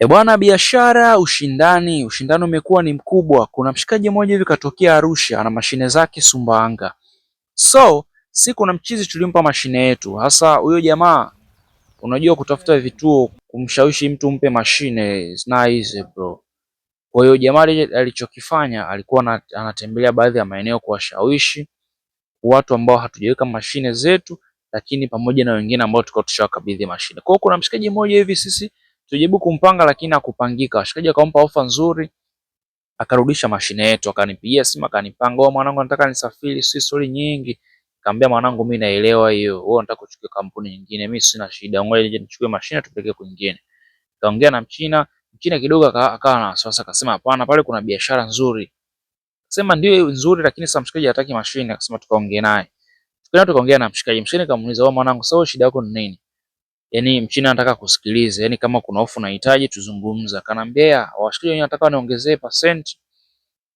Bwana, biashara, ushindani umekuwa ni mkubwa. Kuna mshikaji mmoja hivi katokea Arusha, ana mashine zake Sumbawanga. Kuna mchizi tulimpa mashine yetu. Hasa huyo jamaa, unajua kutafuta vituo kumshawishi mtu mpe mashine is not easy bro. Kwa hiyo jamaa alichokifanya alikuwa anatembelea baadhi ya maeneo kuwashawishi watu ambao hatujaweka mashine zetu, lakini pamoja na wengine ambao tulikuwa tushawakabidhi mashine. Kwa hiyo kuna mshikaji mmoja hivi sisi tujaribu kumpanga, lakini hakupangika. Washikaji akampa ofa nzuri, akarudisha mashine yetu, akanipigia simu akanipanga, wewe mwanangu, nataka nisafiri, si story nyingi. Nikamwambia mwanangu, mimi naelewa hiyo, wewe unataka kuchukua kampuni nyingine, mimi sina shida, ngoja nije nichukue mashine tupeleke kwingine. Kaongea na Mchina kidogo akawa na wasiwasi, akasema hapana, pale kuna biashara nzuri. Akasema ndio nzuri, lakini sasa mshikaji hataki mashine. Akasema tukaongea naye. Tukaongea na mshikaji kamuuliza, wewe mwanangu, sawa, shida yako ni nini? Yaani Mchina anataka kusikiliza, yaani kama kuna ofa unahitaji tuzungumza. Kanambia washikaji wenyewe nataka niongezee percent.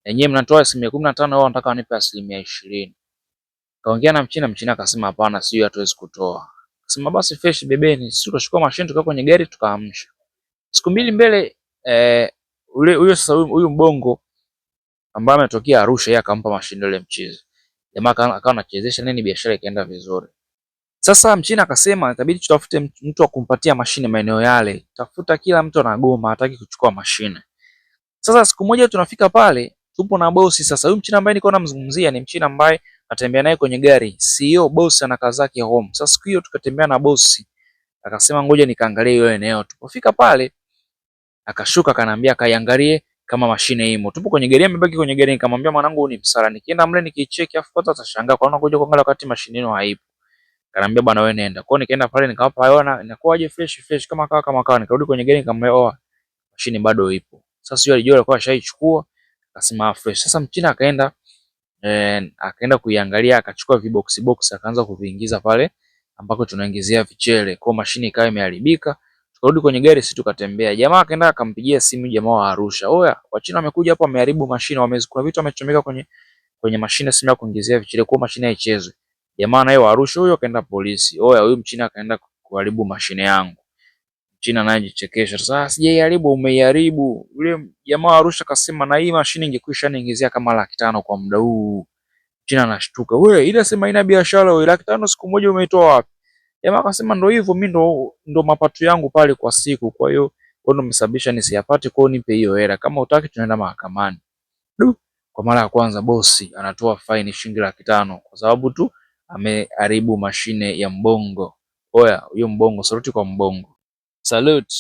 Yenyewe mnatoa 15%, wao wanataka wanipe 20%. Kaongea na Mchina akasema hapana, sio, hatuwezi kutoa. Akasema basi fresh bebeni, sisi tutachukua mashine tukao kwenye gari tukaamsha. Siku mbili mbele huyo mbongo ambaye ametokea Arusha, yeye akampa mashine ile mchizi. Jamaa akawa anachezesha nini, biashara ikaenda vizuri. Sasa Mchina akasema itabidi tutafute mtu wa kumpatia mashine maeneo yale. Tafuta, kila mtu anagoma, hataki kuchukua mashine. Sasa siku moja tunafika pale, tupo na bosi. Sasa huyu Mchina ambaye niko namzungumzia ni Mchina ambaye natembea naye kwenye gari. CEO bosi ana kazi yake home. Sasa siku hiyo tukatembea na bosi. Akasema ngoja nikaangalie hiyo eneo. Tupofika pale, akashuka akaniambia kaiangalie kama mashine imo. Tupo kwenye gari, amebaki kwenye gari, nikamwambia mwanangu ni msala. Nikienda mle nikicheki afu kwanza atashangaa kwa nini kuja kuangalia wakati mashine ino haipo. Kanambia bwana wewe nenda. Kwa hiyo nikaenda pale nikawapa ona inakuwaje fresh kama kawa nikarudi kwenye gari nikamwambia mashine bado ipo. Sasa yule alijua alikuwa ashaichukua, akasema fresh. Sasa Mchina akaenda kuiangalia, akachukua box akaanza kuviingiza pale ambako tunaingizia vichele. Kwa mashine ikawa imeharibika. Tukarudi kwenye gari sisi tukatembea. Jamaa akaenda akampigia simu jamaa wa Arusha. Oya, Wachina wamekuja hapa wameharibu mashine, kuna vitu wamechomeka kwenye mashine simu ya kuingizia vichele, kwa mashine haichezwi. Jamaa naye wa Arusha huyo akaenda polisi. Oya, huyu Mchina akaenda kuharibu mashine yangu. Mchina naye jichekesha. Sasa sijaiharibu, umeiharibu. Yule jamaa wa Arusha akasema na hii mashine ingekwisha niingizia kama 500,000 kwa muda huu. Mchina anashtuka. Wewe ile sema ina biashara wewe, 500,000 siku moja umeitoa wapi? Jamaa akasema ndio hivyo, mimi ndo mapato yangu pale kwa siku. Kwa hiyo wewe ndo umesababisha nisiyapate, kwa hiyo nipe hiyo hela. Kama hutaki tunaenda mahakamani. Kwa mara ya kwanza bosi anatoa faini shilingi 500,000 kwa sababu tu ameharibu mashine ya mbongo. Oya, huyo mbongo, saluti kwa mbongo. Salute.